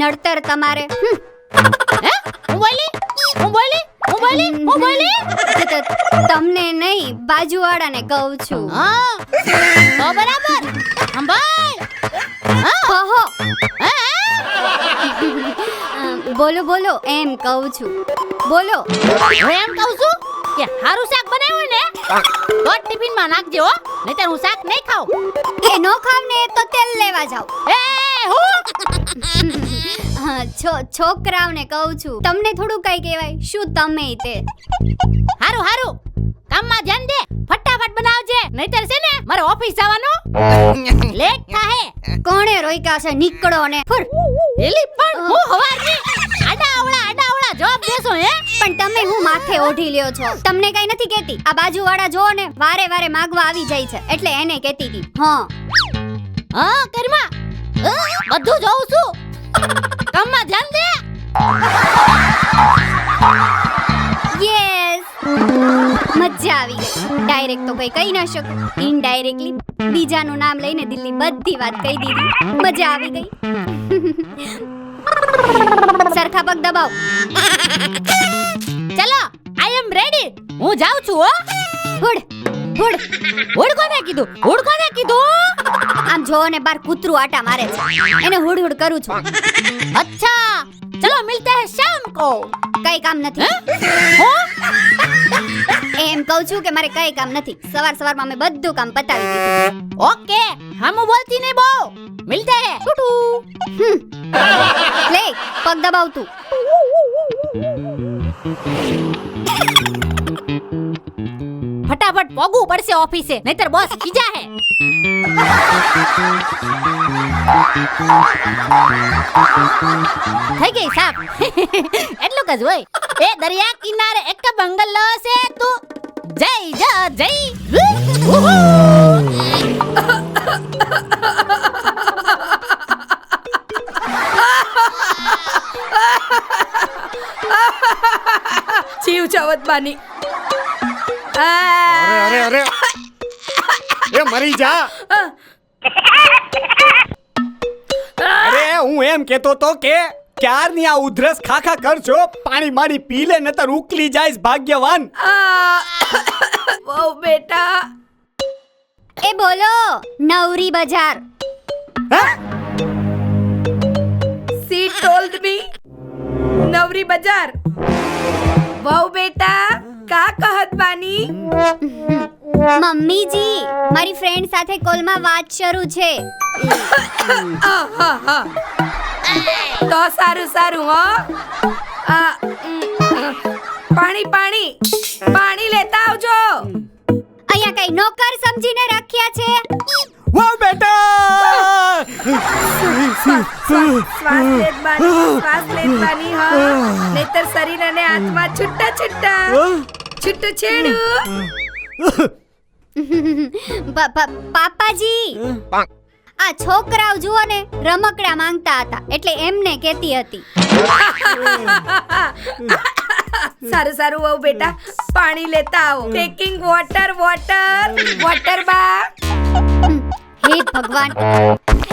નડતર તમારે. હે હું બોલી તમને નહીં, બાજુવાળાને કહું છું. હા તો બરાબર સંભાળ. કહો. બોલો બોલો એમ કહું છું. બોલો. હું એમ કહું છું કે હારું શાક બનાવ્યું ને તો ટિફિન માં નાખજો હો, નહીતર હું શાક નહીં ખાઉં. એ નો ખાવ ને તો તેલ લેવા જાવ. એ હું છોકરાઓને કહું છું, તમને થોડું કઈ કહેવાય શું તમે તે. હારું કામમાં ધ્યાન દે, ફટાફટ બનાવજે, નહીતર છે ને મારે ઓફિસ જવાનું લેટ થાહે. કોણે રોક્યા છે? નીકળો ને. એલી પણ હું હવારની આડા જવાબ દેશો હે. પણ તમે હું માથે ઓઢી લ્યો છો? તમને કઈ નથી કહેતી. આ બાજુવાળા જોવો ને વારે વારે માંગવા આવી જાય છે, એટલે એને કહેતી હતી. હા કરમાં બધું જોઉં છું, કામમાં ધ્યાન દે. યસ, મજા આવી ગઈ. ડાયરેક્ટ તો કઈ કહી ન શકું, ઇનડાયરેક્ટલી બીજાનું નામ લઈને દિલની બધી વાત કહી દીધી. મજા આવી ગઈ. સરખા પગ દબાવ. ચલો આઈ એમ રેડી, હું જાઉં છું હો. હુડ કોને કીધું? આમ જોવો ને બાર કૂતરું આટા મારે છે, એને હુડ કરું છું. અચ્છા ચલો મિલતે હે શામ કો. કઈ કામ નથી. એમ કહું છું કે મારે કઈ કામ નથી. સવારમાં મેં બધું કામ પતાવી દીધું. ઓકે હામું બોલતી નહીં બહુ. મિલતે હે ટુટુ. લે પગ દબાવ તું. ફટાફટ પોગવું પડશે ઓફિસે, નહીતર બોસ ખીજા હે. થઈ ગઈ સાફ. એટલું જ હોય. એ દરિયા કિનારે એક બંગલો છે, તું જય. જીવ જવત બાની. અરે એ મરી જા. અરે હું એમ કેતો તો કે ક્યારની આ ઉધરસ ખાખા કરજો, પાણી મારી પી લે નતર ઉકલી જાયસ ભાગ્યવાન. વહુ બેટા. એ બોલો નવરી બજાર. She told me નવરી બજાર. વહુ બેટા કા કહત બાની? મમ્મીજી મારી ફ્રેન્ડ સાથે કોલમાં વાત શરૂ છે. તો સારું હો. પાણી લેતા આવજો. અહીંયા કઈ નોકર સમજીને રાખ્યા છે? વાહ બેટા. શ્વાસ લેત બાની હા, નહીતર શરીર અને આત્મા છૂટા છેડું. પાપાજી આ છોકરાઓ જુઓ ને રમકડા માંગતા હતા, એટલે એમને કહેતી હતી. સારું વહુ બેટા, પાણી લેતા આવો. ટેકિંગ વોટર બા. હે ભગવાન,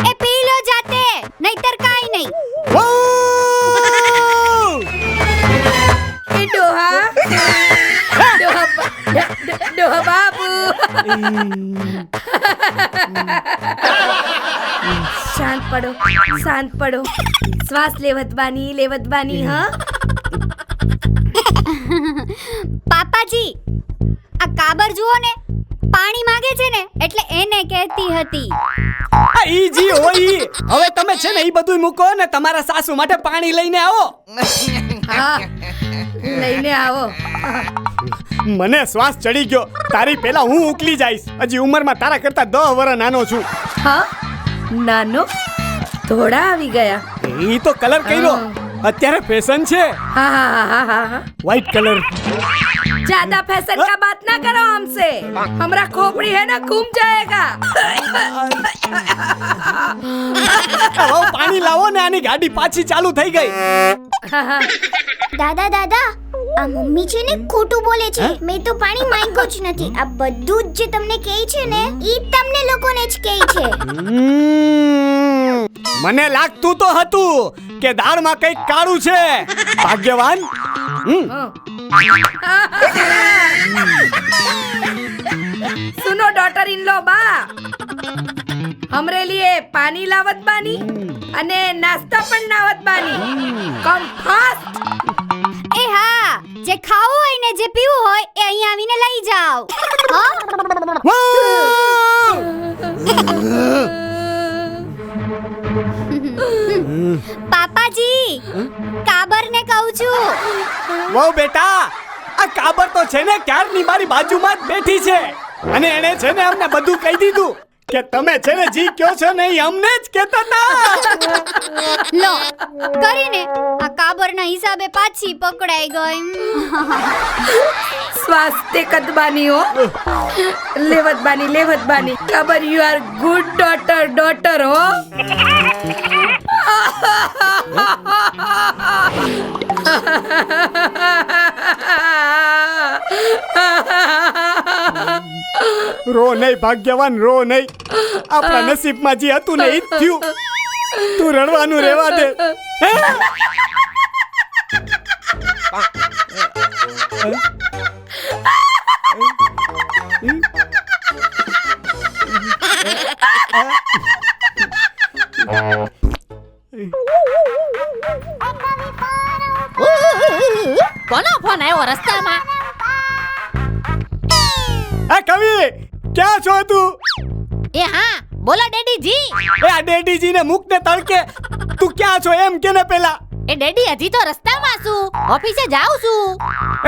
એ પી લો જાતે, નહીતર કાઈ નહીં. એ ડોહા બાબુ. શાંત પડો. શ્વાસ લેવત બાની હા. પાપાજી આ કાબર જુઓ ને પાણી માંગે છે ને, એટલે એને કહેતી હતી. ઈ જી હોય. હવે તમે છે ને ઈ બધું મૂકો ને તમારા સાસુ માટે પાણી લઈને આવો. હા લઈને આવો. મને શ્વાસ ચડી ગયો. તારી પહેલા હું ઉકલી જઈશ. હજી ઉંમરમાં તારા કરતા 10 વર્ષ નાનો છું. હા નાનો? થોડા આવી ગયા. ઈ તો કલર કર્યો, અત્યારે ફેશન છે. હા व्हाइट कलर. ज्यादा फैशन का बात ना करो हमसे, हमरा खोपड़ी है ना घूम जाएगा. હવે પાણી લાવો ને, આની ગાડી પાછી ચાલુ થઈ ગઈ. દાદા આ મમ્મી છે ને ખોટું બોલે છે. મેં તો પાણી માંગ્યું જ નથી. આ બધું જ જે તમને કહે છે ને ઈ તમને લોકોને જ કહે છે. મને લાગતું તો હતું કે દાળમાં કંઈક કાળું છે. ભાગ્યવાન. सुनो डॉटर इन लो बा हमरे लिए पानी लावत बानी અને નાસ્તા પણ લાવત બાની. કમ ફાસ્ટ. એ હા, જે ખાવું હોય ને જે પીવું હોય એ અહીં આવીને લઈ જાઓ. પાપાજી, કાબરને કહું છું. વહુ બેટા, આ કાબર તો છે ને ક્યારની મારી બાજુમાં જ બેઠી છે અને એને છે ને અમને બધું કહી દીધું કે તમે છે ને જી કયો છો ને ઈ અમને જ કહેતા હતા. લો કરીને આ કાબરના હિસાબે પાછી પકડાઈ ગઈ. સ્વાસ્થ્ય કદબાની હો. લેવત બાની ખબર યુ આર ગુડ ડોટર હો. રો નહીં ભાગ્યવાન, રો નહીં. આપણા નસીબમાં જે હતું ને ઈ જ થયું. તું રડવાનું રહેવા દે. હે? કોનો ફોન આવ્યો રસ્તામાં? આ કવિ, ક્યાં છો તું? એ હા, બોલો ડેડીજી. એ આ ડેડીજીને મૂક ને તડકે. તું ક્યાં છો એમ કે ને પેલા. એ ડેડી હજી તો રસ્તામાં છું, ઓફિસે જાઉં છું.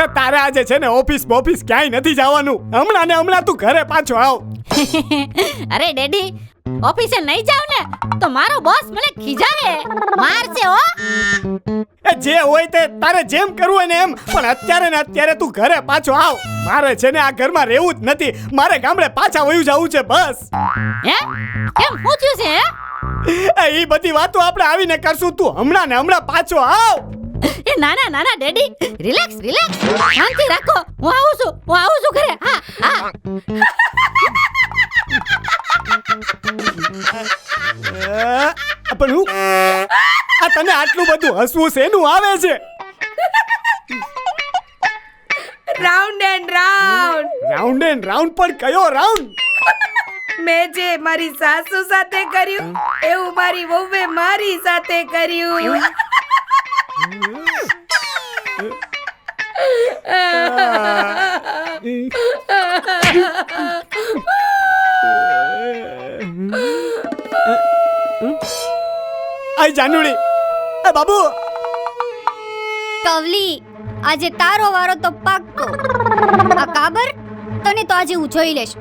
એ તારે આજે છે ને ઓફિસ ક્યાંય નથી જવાનું. હમણાં ને હમણાં તું ઘરે પાછો આવ. અરે ડેડી, ઓફિસે નહીં જાવ ને તો મારો બોસ મને ખીજાવે, મારશે હો. એ જે હોય તે તારે જેમ કરવું હોય ને એમ, પણ અત્યારે ને અત્યારે તું ઘરે પાછો આવ. મારે છે ને આ ઘરમાં રહેવું જ નથી. મારે ગામડે પાછા વયું જવું છે બસ. હે? કેમ પૂછ્યું છે? એ બધી વાતો આપણે આવીને કરશું. તું હમણાં ને હમણાં પાછો આવ. એ નાના ડેડી, રિલેક્સ. શાંતિ રાખો. હું આવું છું ઘરે. હા. પણ હું આ તને આટલું બધું હસવું શેનું આવે છે? Round and round. Round and round પણ કયો રાઉન્ડ? મેં જે મારી સાસુ સાથે કર્યું એવું મારી વહુએ મારી સાથે કર્યું. આઈ જાનુડી. એ બાબુ, કવલી, આજે તારો વારો તો પાક્કો. આ કાબર તને તો આજે હું જોઈ લઈશ.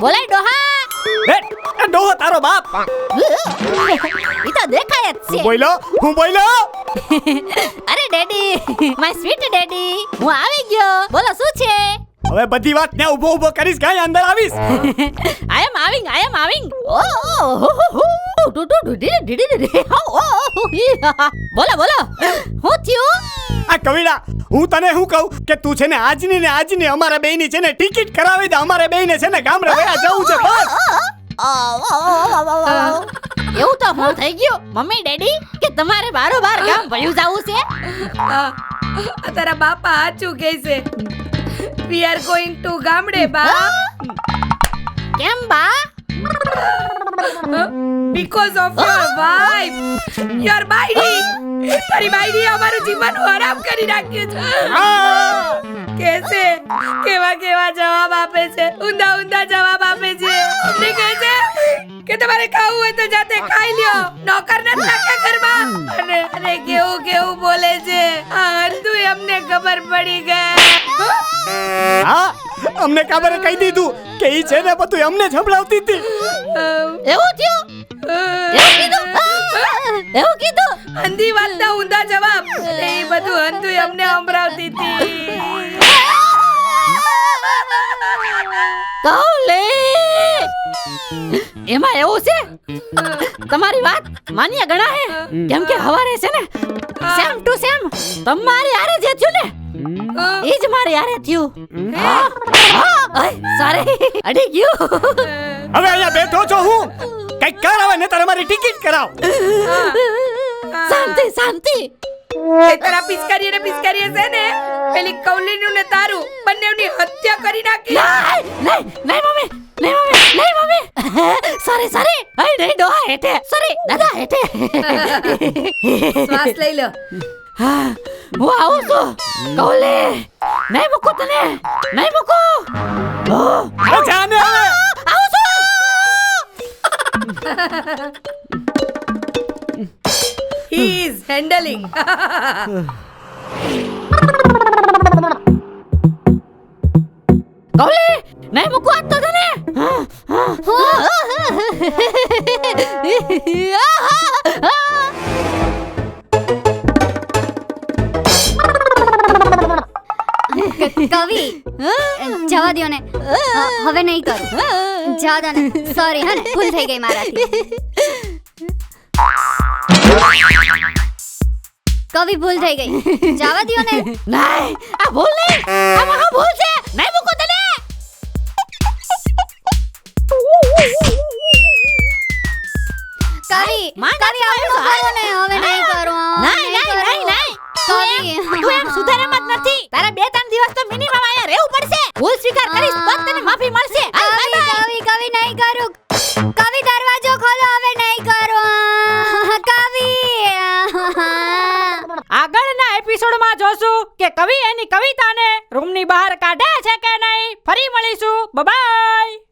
બોલાય ડોહા. એ ડોહો તારો બાપ. ઈ તો દેખાય જ છે. હું બોલ્યો. અરે ડેડી, માય સ્વીટ ડેડી, હું આવી ગયો. બોલો શું છે? હવે બધી વાત ને ઊભો કરીશ કાંઈ અંદર આવીશ. I am having. બોલો હું થયું? આ કવિડા, હું તને શું કહું કે તું છે ને આજની અમારા બેયની છે ને ટિકિટ કરાવી દે. અમારે બેયને છે ને ગામડે વયા જવું છે બસ. એવું તો હું થઈ ગયું મમ્મી ડેડી કે તમારે બારોબાર ગામ ભયું જાવું છે. તારા બાપા સાચું કહે છે. We are going to ગામડે બા. કેમ બા? Because of your wife. Your બાયડી. તારી બાયડી અમારું જીવન હરામ કરી નાખ્યું છે. કેસે કેવા જવાબ આપે છે. ઊંધા જવાબ આપે છે. અમને કહે છે કે તમારે ખાવું હોય તો જાતે ખાઈ લ્યો. નોકર ન રાખ્યા ઘરમાં. અને કેવું બોલે છે. આ અંધું અમને ખબર પડી ગઈ. હા, અમને કાબરે કહી દીધું કે ઈ છે ને બધું અમને જ સંભળાવતી હતી. એવું થયું? એવું કીધું? એવું કીધું અંધી વાતના ઊંધા જવાબ એ બધું હંધુય અમને સંભળાવતી હતી. કૌલી એમાં એવું છે તમારી વાત માન્ય ગણા હે કેમ કે હવારે છે ને સેમ ટુ સેમ તમારી આરે જે થયું ને એ જ મારી આરે થયું સોરી અડી ગયું હવે અહીંયા બેઠો છો હું કઈક કર હવે ને તારે મારી ટિકિટ કરાવ. શાંતિ શાંતિ એ તારા પિચકારીએ છે ને પેલી કૌલીનું ને તારું બંનેની હત્યા કરી નાખી. નહીં મમ્મી સોરી સોરી આઈ નહીં ડોહા હેઠે સોરી દાદા હેઠે શ્વાસ લઈ લો. હું આવું છું કૌલી નહીં મૂકું તને નહીં મૂકું અરે જાને હવે આવું છું He is handling. કૌલી નહીં મૂકું આજ તો તને કવિ જવા દ્યો ને હવે નહીં કરું જવા દો ને સોરી હે ને ભૂલ થઈ ગઈ મારાથી કવિ ભૂલ થઈ ગઈ જવા દ્યો ને નહીં આ ભૂલ નહીં આ મહા ભૂલ છે નહીં મૂકું તને કવિ માંડ કવિ આવું ન કરો ને હવે નહીં કરું નહીં તું એમ સુધારે મત નથી તારે 2-3 દિવસ તો મિનિમમ આયા રહેવું પડશે ભૂલ સ્વીકાર કરીશ તો તને માફી મળશે કવિ નહીં કરું કવિ દરવાજો ખોલો હવે નહીં કરું કવિ આગળના એપિસોડમાં જોશું કે કવિ એની કવિતાને રૂમની બહાર કાઢે છે કે નહીં ફરી મળીશું બાય